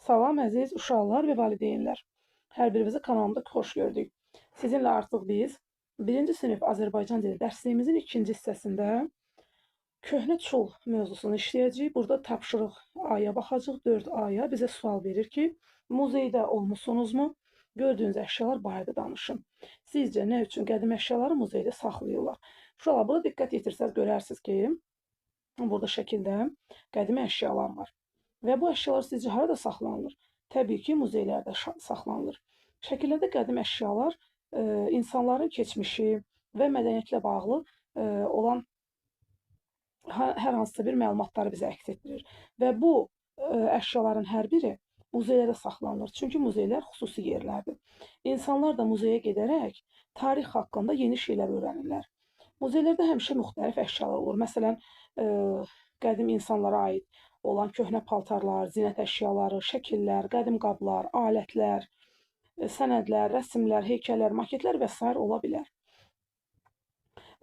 Salam əziz uşaqlar və valideynlər. Hər birinizi kanalımda xoş gördük. Sizinlə artıq biz 1-ci sinif Azərbaycan dili dərsliyimizin 2-ci hissəsində köhnə çul mövzusunu işləyəcəyik. Burada tapşırıq A'ya baxacağıq. 4 A'ya bizə sual verir ki, muzeydə olmusunuzmu? Gördüyünüz əşyalar barədə danışın. Sizcə nə üçün qədim əşyaları muzeydə saxlayırlar? Uşaqlar, burada diqqət yetirsəz görərsiniz ki, burada şəkildə qədim əşyalar var. Və bu əşyalar sizcə harada saxlanılır? Təbii ki, muzeylərdə saxlanılır. Şəkillərdə qədim əşyalar insanların keçmişi və mədəniyyətlə bağlı olan hər hansısa bir məlumatları bizə əks etdirir. Və bu əşyaların hər biri muzeylərdə saxlanılır. Çünki muzeylər xüsusi yerlərdir. İnsanlar da muzeyə gedərək tarix haqqında yeni şeylər öyrənirlər. Muzeylərdə həmişə müxtəlif əşyalar olur. Məsələn, qədim insanlara aid olan köhnə paltarlar, zinət əşyaları, şəkillər, qədim qablar, alətlər, sənədlər, rəsmlər, heykəllər, maketlər və s. ola bilər.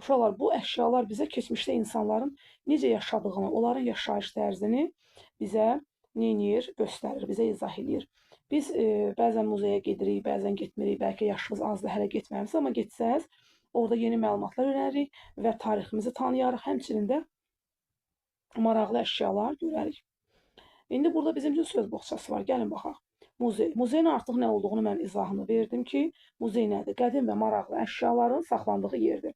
Uşaqlar, bu əşyalar bizə keçmişdə insanların necə yaşadığını, onların yaşayış tərzini bizə göstərir, bizə izah edir. Biz bəzən muzeyə gedirik, bəzən getmirik, bəlkə yaşımız azdır, hələ getməmişik, amma getsəz, orada yeni məlumatlar öyrənirik və tariximizi tanıyarıq, həmçinin də maraqlı əşyalar görərik. İndi burada bizim üçün söz boğçası var. Gəlin baxaq. Muzey. Muzeyin artıq nə olduğunu mən izahını verdim ki, muzey nədir? Qədim və maraqlı əşyaların saxlandığı yerdir.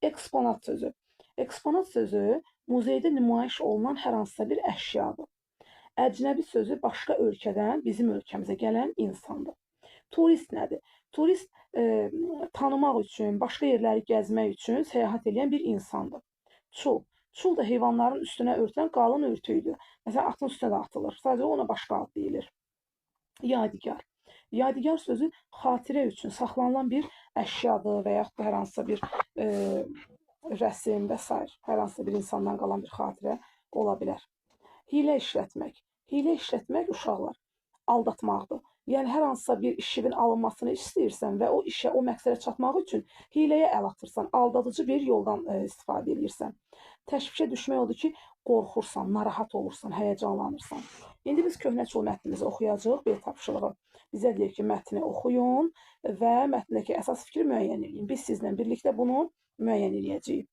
Eksponat sözü. Eksponat sözü muzeydə nümayiş olunan hər hansısa bir əşyadır. Əcnəbi sözü başqa ölkədən bizim ölkəmizə gələn insandır. Turist nədir? Turist tanımaq üçün, başqa yerləri gəzmək üçün səyahət edən bir insandır. Çul. Çul da heyvanların üstünə örtülən qalın örtüydür. Məsələn, atın üstünə də atılır. Sadəcə ona başqa ad deyilir. Yadigar. Yadigar sözü xatirə üçün saxlanılan bir əşyadır və yaxud da hər hansısa bir rəsm və s. hər hansısa bir insandan qalan bir xatirə ola bilər. Hilə işlətmək. Hilə işlətmək uşaqlar aldatmaqdır. Yəni hər hansısa bir işin alınmasını istəyirsən və o işə, o məqsədə çatmaq üçün hiləyə əl atırsan, aldadıcı bir yoldan istifadə edirsən. Təşvişə düşmək odur ki, qorxursan, narahat olursan, həyəcanlanırsan. İndi biz köhnə çul mətnimizi oxuyacağıq, bir tapşırığı. Bizə deyir ki, mətni oxuyun və mətndəki əsas fikri müəyyən edin. Biz sizlə birlikdə bunu müəyyən edəcəyik.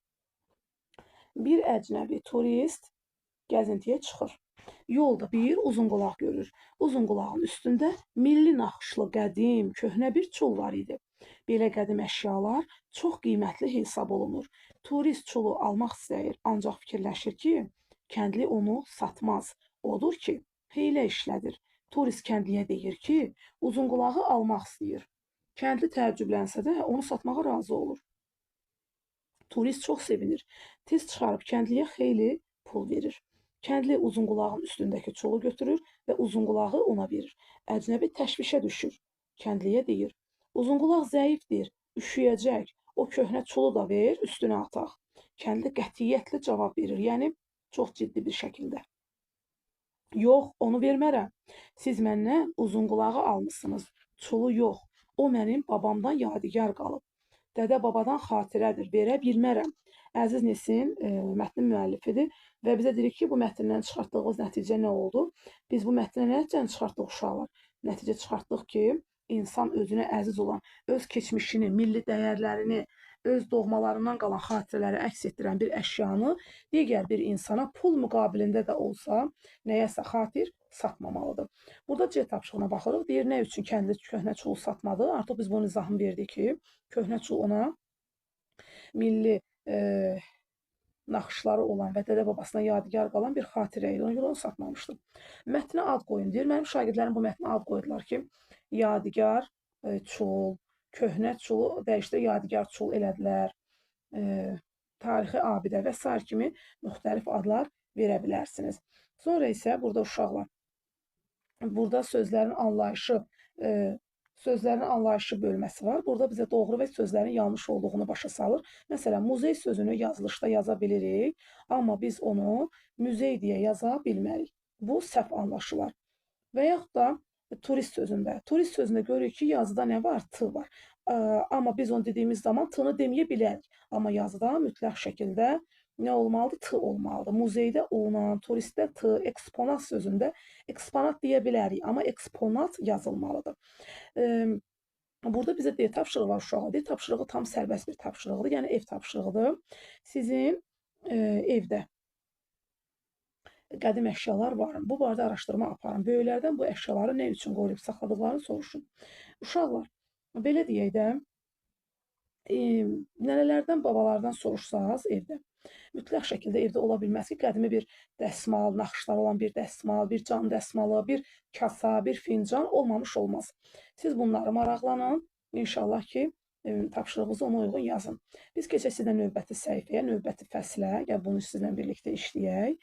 Bir əcnəbi turist gəzintiyə çıxır. Yolda bir uzunqulaq görür. Uzunqulağın üstündə milli naxışlı qədim, köhnə bir çul var idi. Belə qədim əşyalar çox qiymətli hesab olunur. Turist çulu almaq istəyir, ancaq fikirləşir ki, kəndli onu satmaz. Odur ki, hiylə işlədir. Turist kəndliyə deyir ki, uzunqulağı almaq istəyir. Kəndli təəccüblənsə də onu satmağa razı olur. Turist çox sevinir. Tez çıxarıb kəndliyə xeyli pul verir. Kəndli uzunqulağın üstündəki çulu götürür və uzunqulağı ona verir. Əcnəbi təşvişə düşür. Kəndliyə deyir, uzunqulaq zəifdir, üşüyəcək. O köhnə çulu da ver, üstünə ataq. Kəndli qətiyyətli cavab verir, yəni çox ciddi bir şəkildə. Yox, onu vermərəm. Siz məndən uzunqulağı almışsınız, çulu yox. O mənim babamdan yadigar qalıb. Dədə babadan xatirədir, verə bilmərəm. Əziz Nesin mətnin müəllifidir və bizə dedik ki, bu mətndən çıxartdığımız nəticə nə oldu? Biz bu mətndən nə nəticəni çıxartdıq uşaqlar? Nəticə çıxartdıq ki, insan özünə əziz olan, öz keçmişini, milli dəyərlərini, öz doğmalarından qalan xatirələri əks etdirən bir əşyanı digər bir insana pul müqabilində də olsa, nəyəsə xatir satmamalıdır. Burada C tapşırığına baxırıq. Deyir, nə üçün kəndli köhnə çulu satmadı? Artıq biz bunun izahını verdik ki, köhnə çul ona milli naxışları olan və dədə babasına yadigar qalan bir xatirə idi. Ona görə onu satmamışdı. Mətnə ad qoyun deyir. Mənim şagirdlərim bu mətnə ad qoydular ki, yadigar çul, köhnə çulu dəyişdirib yadigar çul elədilər. Tarixi abidə və s. kimi müxtəlif adlar verə bilərsiniz. Sonra isə burada uşaqlar, burada sözlərin anlayışı bölməsi var. Burada bizə doğru və sözlərin yanlış olduğunu başa salır. Məsələn, muzey sözünü yazılışda yaza bilirik, amma biz onu müzey deyə yaza bilmərik. Bu səhv anlaşılar. Və yaxud da turist sözündə. Turist sözündə görürük ki, yazıda nə var? T var. Amma biz onu dediyimiz zaman T-nı deməyə bilərik. Amma yazıda mütləq şəkildə nə olmalıdır? T olmalıdır. Muzeydə olunan, turistdə T, eksponat sözündə eksponat deyə bilərik, amma eksponat yazılmalıdır. Burada bizə D tapşırığı var uşağa. D tapşırığı tam sərbəst bir tapşırıqdır, yəni ev tapşırığıdır. Sizin evdə qədim əşyalar var. Bu barədə araşdırma aparın. Böyüklərdən bu əşyaları nə üçün qoruyub saxladıqlarını soruşun. Uşaqlar, belə deyək də, nənələrdən, babalardan soruşsanız evdə, mütləq şəkildə evdə ola bilməz ki, qədimi bir dəsmal, naxışları olan bir dəsmal, bir can dəsmalı, bir kasa, bir fincan olmamış olmaz. Siz bunları maraqlanın. İnşallah ki, tapşırığınızı ona uyğun yazın. Biz keçək sizdən növbəti səhifəyə, növbəti fəslə. Gəl bunu sizinlə birlikdə işləyək.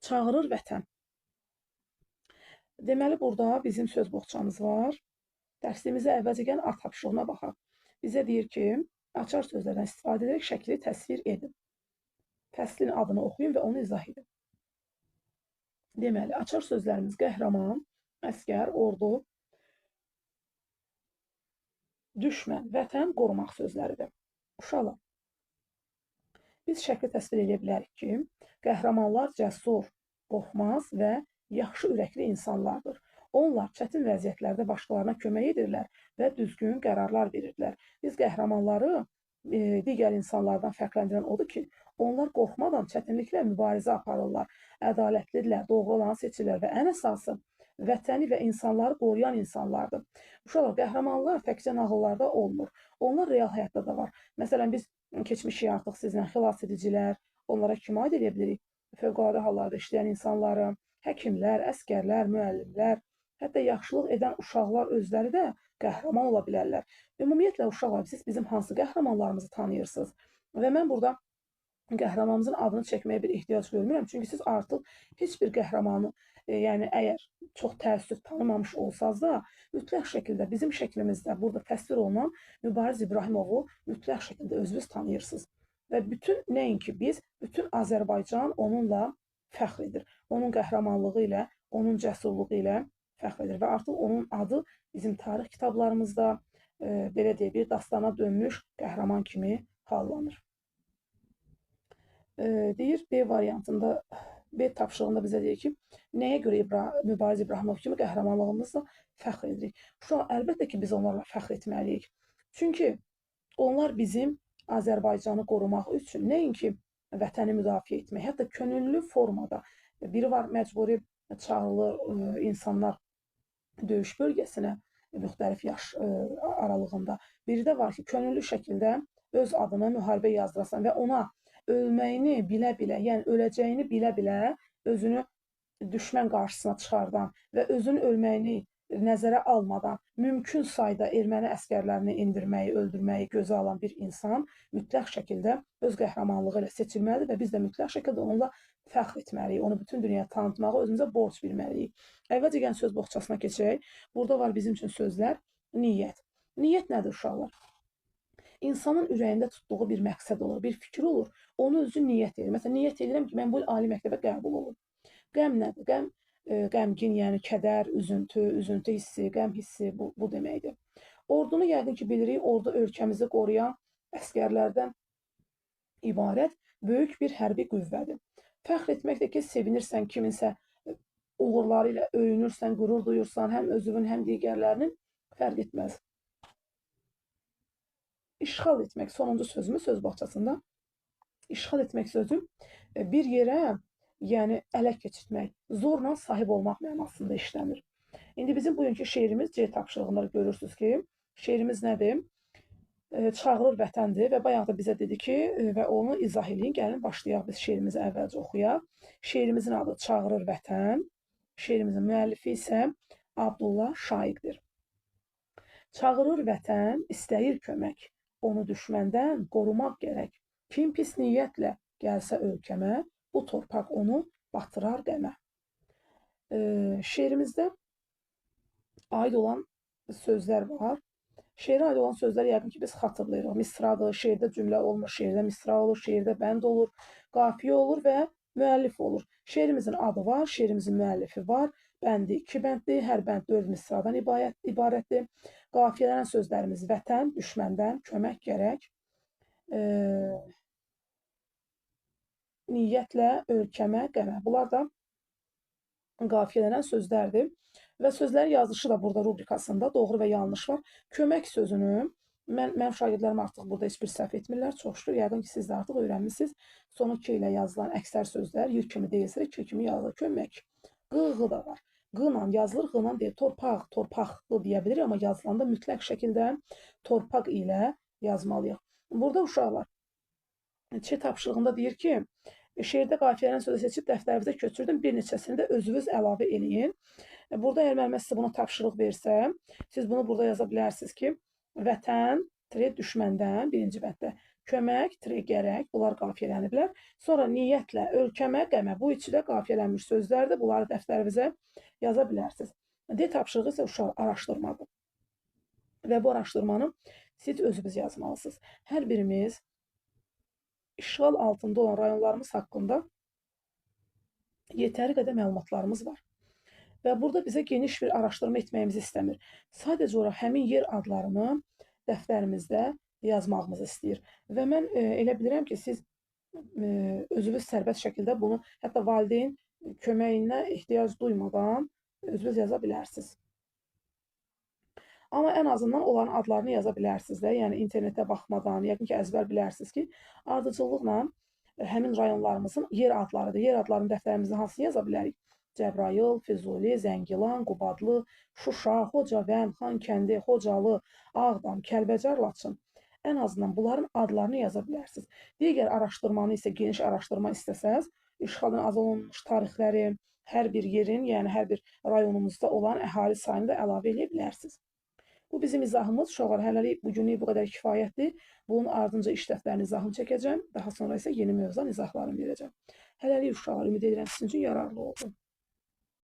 Çağırır vətən. Deməli, burada bizim söz boğçamız var. Dərsimizə əvvəlcəgən A tapşırığına baxaq. Bizə deyir ki, açar sözlərdən istifadə edərək şəkli təsvir edin. Fəslin adını oxuyun və onu izah edin. Deməli, açar sözlərimiz qəhrəman, əskər, ordu, düşmən, vətən, qorumaq sözləridir. Uşaqlar, biz şəkli təsvir edə bilərik ki, qəhrəmanlar cəsur, qorxmaz və yaxşı ürəkli insanlardır. Onlar çətin vəziyyətlərdə başqalarına kömək edirlər və düzgün qərarlar verirlər. Biz qəhrəmanları digər insanlardan fərqləndirən odur ki, onlar qorxmadan çətinliklə mübarizə aparırlar, ədalətlidirlər, doğru olanı seçirlər və ən əsası vətəni və insanları qoruyan insanlardır. Uşaqlar, qəhrəmanlar təkcə nağıllarda olmur. Onlar real həyatda da var. Məsələn, biz keçmişik artıq sizlə xilas edicilər, onlara kimi aid edə bilirik? Fövqəladə hallarda işləyən insanları, həkimlər, əskərlər, müəllimlər, hətta yaxşılıq edən uşaqlar özləri də qəhrəman ola bilərlər. Ümumiyyətlə, uşaqlar, siz bizim hansı qəhrəmanlarımızı tanıyırsınız? Və mən burada qəhrəmanımızın adını çəkməyə bir ehtiyac görmürəm. Çünki siz artıq heç bir qəhrəmanı, yəni əgər çox təəssüf tanımamış olsanız da, mütləq şəkildə bizim şəklimizdə burada təsvir olunan Mübariz İbrahimovu mütləq şəkildə özünüz tanıyırsınız. Və bütün nəinki biz, bütün Azərbaycan onunla fəxr edir. Onun qəhrəmanlığı ilə, onun cəsurluğu ilə fəxr edir. Və artıq onun adı bizim tarix kitablarımızda belə deyək, bir dastana dönmüş qəhrəman kimi hallanır. Deyir, B variantında, B tapşırığında bizə deyir ki, nəyə görə Mübariz İbrahimov kimi qəhrəmanlığımızla fəxr edirik? Uşaq, əlbəttə ki, biz onlarla fəxr etməliyik. Çünki onlar bizim Azərbaycanı qorumaq üçün nəinki vətəni müdafiə etmək, hətta könüllü formada. Biri var, məcburi çağrılır insanlar döyüş bölgəsinə müxtəlif yaş aralığında. Biri də var ki, könüllü şəkildə öz adına müharibə yazdırasan və ona ölməyini bilə-bilə, yəni öləcəyini bilə-bilə özünü düşmən qarşısına çıxardan və özünün ölməyini nəzərə almadan mümkün sayda erməni əskərlərini indirməyi, öldürməyi gözə alan bir insan mütləq şəkildə öz qəhrəmanlığı ilə seçilməlidir və biz də mütləq şəkildə onunla fəxr etməliyik, onu bütün dünyaya tanıtmağı özümüzə borc bilməliyik. Əvvəlcə söz boğçasına keçək. Burada var bizim üçün sözlər, niyyət. Niyyət nədir uşaqlar? İnsanın ürəyində tutduğu bir məqsəd olur, bir fikir olur, onu özü niyyət edir. Məsələn, niyyət edirəm ki, mən bu ali məktəbə qəbul olum. Qəm nədir? Qəm, qəmgin, yəni kədər, üzüntü hissi, qəm hissi bu deməkdir. Ordunu yəqin ki, bilirik, ordu ölkəmizi qoruyan əskərlərdən ibarət böyük bir hərbi qüvvədir. Fəxr etməkdir ki, sevinirsən kiminsə uğurları ilə öyünürsən, qürur duyursan, həm özünün, həm digərlərinin fərq etməz. İşğal etmək, sonuncu sözümüz söz boğçasında. İşğal etmək sözü bir yerə, yəni ələ keçirtmək, zorla sahib olmaq mənasında işlənir. İndi bizim bugünkü şeirimiz C tapşırığında görürsünüz ki, şeirimiz nədir? Çağırır vətəndir və bayaq da bizə dedi ki, və onu izah edin. Gəlin başlayaq biz şeirimizi əvvəlcə oxuyaq. Şeirimizin adı Çağırır vətən. Şeirimizin müəllifi isə Abdullah Şaiqdir. Çağırır vətən, istəyir kömək. Onu düşməndən qorumaq gərək. Kim pis niyyətlə gəlsə ölkəmə, bu torpaq onu batırar qəmə. Şeirimizdə aid olan sözlər var. Şeirə aid olan sözləri yəqin ki, biz xatırlayırıq. Misradır, şeirdə cümlə olmur, şeirdə misra olur, şeirdə bənd olur, qafiyə olur və müəllif olur. Şeirimizin adı var, şeirimizin müəllifi var. Bəndi 2 bənddir, hər bənd 4 misradan ibarətdir. Qafiyələnən sözlərimiz vətən, düşməndən, kömək gərək. niyyətlə, ölkəmə, qəmə. Bunlar da qafiyələnən sözlərdir. Və sözlərin yazılışı da burada rubrikasında doğru və yanlış var. Kömək sözünü mənim şagirdlərim artıq burada heç bir səhv etmirlər. Çox şükür. Yəqin ki, siz də artıq öyrənmisiniz. Sonu K ilə yazılan əksər sözlər y kimi deyilsə, K kimi yazılır. Kömək. Q da var. Q ilə yazılır, Q ilə deyil. Torpaq, torpaqlı deyə bilirik, amma yazılanda mütləq şəkildə torpaq ilə yazmalıyıq. Burada uşaqlar Ç tapşırığında deyir ki, şeirdə qafiyələnən sözü seçib dəftərinizə köçürdüm, bir neçəsini də özünüz əlavə eləyin. Burada əgər müəllimə sizə buna tapşırıq versəm, siz bunu burada yaza bilərsiniz ki, vətən, düşməndən, birinci bənddə, kömək, gərək, bunlar qafiyələniblər. Sonra niyyətlə, ölkəmə, qəmə, bu üçü də qafiyələnmiş sözlərdir, bunları dəftərinizə yaza bilərsiniz. D tapşırığı isə uşaq araşdırmadır. Və bu araşdırmanı siz özünüz yazmalısınız. Hər birimiz işğal altında olan rayonlarımız haqqında yetəri qədər məlumatlarımız var. Və burada bizə geniş bir araşdırma etməyimizi istəmir. Sadəcə olaraq həmin yer adlarını dəftərimizdə yazmağımızı istəyir. Və mən elə bilirəm ki, siz özünüz sərbəst şəkildə bunu hətta valideyn köməyinə ehtiyac duymadan özünüz yaza bilərsiniz. Amma ən azından onların adlarını yaza bilərsiniz də. Yəni internetə baxmadan, yəqin ki, əzbər bilərsiniz ki, ardıcıllıqla həmin rayonlarımızın yer adlarıdır. Yer adlarının dəftərimizdə hansını yaza bilərik? Cəbrayıl, Füzuli, Zəngilan, Qubadlı, Şuşa, Xocavənd, Xankəndi, Xocalı, Ağdam, Kəlbəcər, Laçın. Ən azından bunların adlarını yaza bilərsiniz. Digər araşdırmanı isə geniş araşdırma istəsəz, işğaldan azad olunmuş tarixləri, hər bir yerin, yəni hər bir rayonumuzda olan əhali sayını da əlavə edə bilərsiniz. Bu bizim izahımız. Uşaqlar, hələlik bugünlük bu qədər kifayətdir. Bunun ardınca iş dəftərinin izahını çəkəcəm. Daha sonra isə yeni mövzudan izahlarını verəcəm. Hələlik uşaqlar, ümid edirəm sizin üçün yararlı oldu.